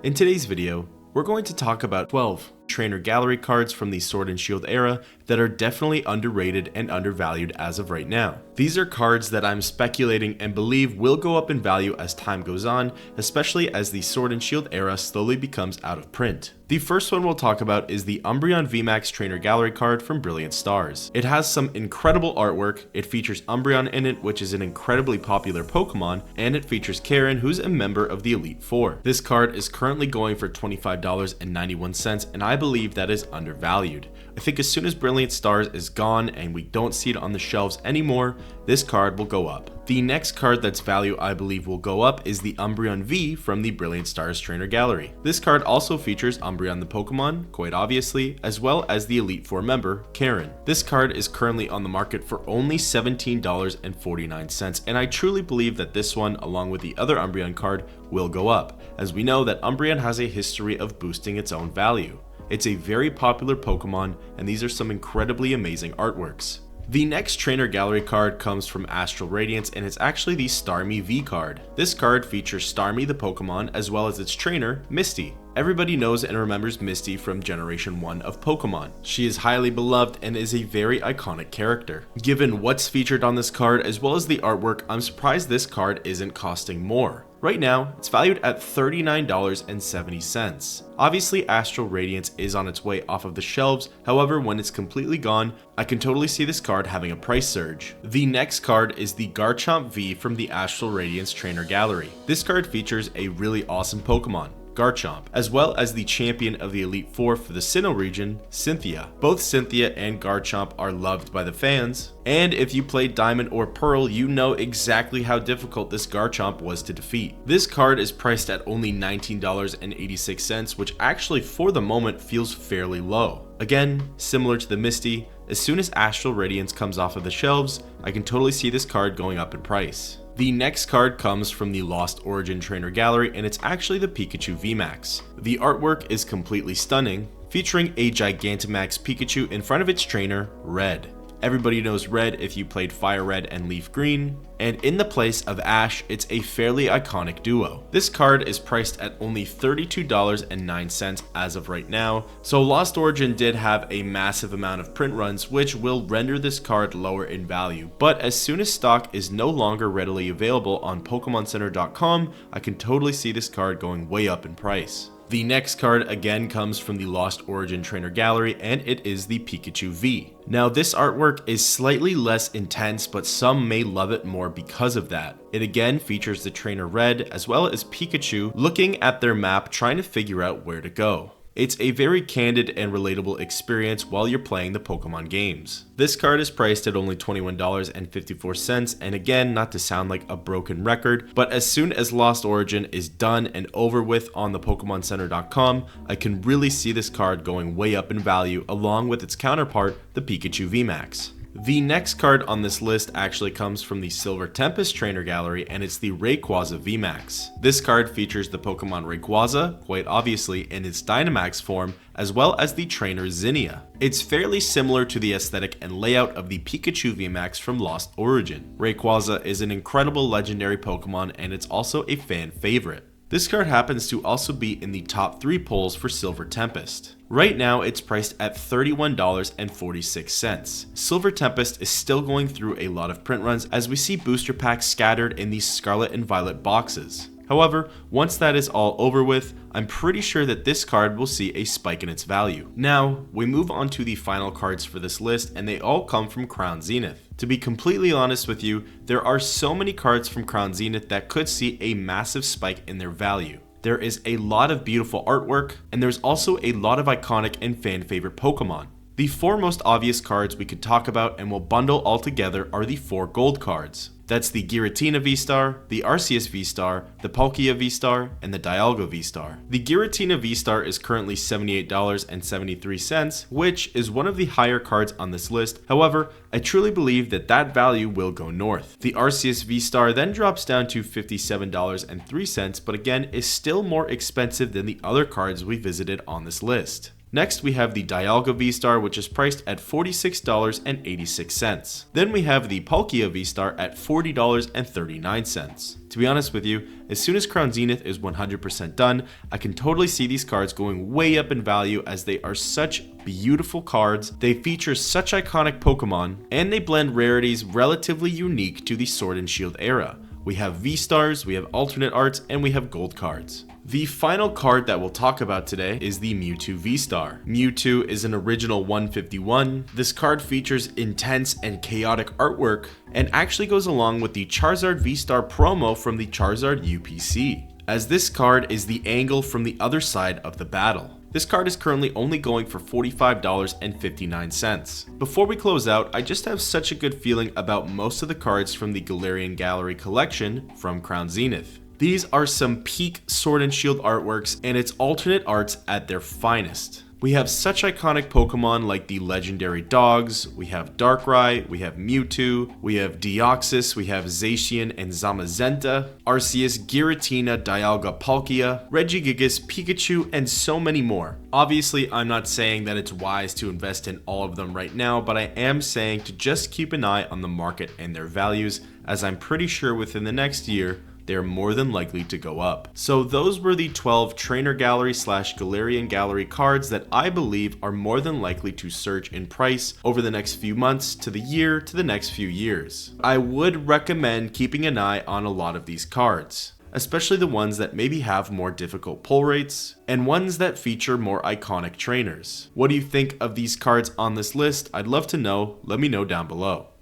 In today's video, we're going to talk about 12 trainer gallery cards from the Sword and Shield era that are definitely underrated and undervalued as of right now. These are cards that I'm speculating and believe will go up in value as time goes on, especially as the Sword and Shield era slowly becomes out of print. The first one we'll talk about is the Umbreon VMAX Trainer Gallery card from Brilliant Stars. It has some incredible artwork, it features Umbreon in it, which is an incredibly popular Pokemon, and it features Karen, who's a member of the Elite Four. This card is currently going for $25.91, and I believe that is undervalued. I think as soon as Brilliant Stars is gone and we don't see it on the shelves anymore, this card will go up. The next card that's value I believe will go up is the Umbreon V from the Brilliant Stars Trainer Gallery. This card also features Umbreon the Pokemon, quite obviously, as well as the Elite Four member, Karen. This card is currently on the market for only $17.49, and I truly believe that this one, along with the other Umbreon card, will go up, as we know that Umbreon has a history of boosting its own value. It's a very popular Pokemon, and these are some incredibly amazing artworks. The next Trainer Gallery card comes from Astral Radiance, and it's actually the Starmie V card. This card features Starmie the Pokemon as well as its trainer, Misty. Everybody knows and remembers Misty from Generation 1 of Pokemon. She is highly beloved and is a very iconic character. Given what's featured on this card as well as the artwork, I'm surprised this card isn't costing more. Right now, it's valued at $39.70. Obviously, Astral Radiance is on its way off of the shelves, however, when it's completely gone, I can totally see this card having a price surge. The next card is the Garchomp V from the Astral Radiance Trainer Gallery. This card features a really awesome Pokemon, Garchomp, as well as the champion of the Elite Four for the Sinnoh region, Cynthia. Both Cynthia and Garchomp are loved by the fans, and if you played Diamond or Pearl, you know exactly how difficult this Garchomp was to defeat. This card is priced at only $19.86, which actually for the moment feels fairly low. Again, similar to the Misty, as soon as Astral Radiance comes off of the shelves, I can totally see this card going up in price. The next card comes from the Lost Origin Trainer Gallery, and it's actually the Pikachu VMAX. The artwork is completely stunning, featuring a Gigantamax Pikachu in front of its trainer, Red. Everybody knows Red if you played Fire Red and Leaf Green, and in the place of Ash, it's a fairly iconic duo. This card is priced at only $32.09 as of right now, so Lost Origin did have a massive amount of print runs, which will render this card lower in value, but as soon as stock is no longer readily available on PokemonCenter.com, I can totally see this card going way up in price. The next card again comes from the Lost Origin Trainer Gallery, and it is the Pikachu V. Now this artwork is slightly less intense, but some may love it more because of that. It again features the trainer Red as well as Pikachu looking at their map trying to figure out where to go. It's a very candid and relatable experience while you're playing the Pokemon games. This card is priced at only $21.54, and again, not to sound like a broken record, but as soon as Lost Origin is done and over with on the PokemonCenter.com, I can really see this card going way up in value along with its counterpart, the Pikachu VMAX. The next card on this list actually comes from the Silver Tempest Trainer Gallery, and it's the Rayquaza VMAX. This card features the Pokemon Rayquaza, quite obviously in its Dynamax form, as well as the trainer Zinnia. It's fairly similar to the aesthetic and layout of the Pikachu VMAX from Lost Origin. Rayquaza is an incredible legendary Pokemon, and it's also a fan favorite. This card happens to also be in the top 3 polls for Silver Tempest. Right now, it's priced at $31.46. Silver Tempest is still going through a lot of print runs as we see booster packs scattered in these Scarlet and Violet boxes. However, once that is all over with, I'm pretty sure that this card will see a spike in its value. Now, we move on to the final cards for this list, and they all come from Crown Zenith. To be completely honest with you, there are so many cards from Crown Zenith that could see a massive spike in their value. There is a lot of beautiful artwork, and there's also a lot of iconic and fan favorite Pokemon. The 4 most obvious cards we could talk about and will bundle all together are the 4 gold cards. That's the Giratina V-Star, the Arceus V-Star, the Palkia V-Star, and the Dialga V-Star. The Giratina V-Star is currently $78.73, which is one of the higher cards on this list. However, I truly believe that that value will go north. The Arceus V-Star then drops down to $57.03, but again is still more expensive than the other cards we visited on this list. Next, we have the Dialga V-Star, which is priced at $46.86. Then we have the Palkia V-Star at $40.39. To be honest with you, as soon as Crown Zenith is 100% done, I can totally see these cards going way up in value as they are such beautiful cards, they feature such iconic Pokemon, and they blend rarities relatively unique to the Sword and Shield era. We have V-Stars, we have alternate arts, and we have gold cards. The final card that we'll talk about today is the Mewtwo V-Star. Mewtwo is an original 151. This card features intense and chaotic artwork and actually goes along with the Charizard V-Star promo from the Charizard UPC, as this card is the angle from the other side of the battle. This card is currently only going for $45.59. Before we close out, I just have such a good feeling about most of the cards from the Galarian Gallery collection from Crown Zenith. These are some peak Sword and Shield artworks, and it's alternate arts at their finest. We have such iconic Pokemon like the legendary dogs, we have Darkrai, we have Mewtwo, we have Deoxys, we have Zacian and Zamazenta, Arceus, Giratina, Dialga, Palkia, Regigigas, Pikachu, and so many more. Obviously, I'm not saying that it's wise to invest in all of them right now, but I am saying to just keep an eye on the market and their values, as I'm pretty sure within the next year, they're more than likely to go up. So those were the 12 Trainer Gallery / Galarian Gallery cards that I believe are more than likely to surge in price over the next few months to the year to the next few years. I would recommend keeping an eye on a lot of these cards, especially the ones that maybe have more difficult pull rates and ones that feature more iconic trainers. What do you think of these cards on this list? I'd love to know. Let me know down below.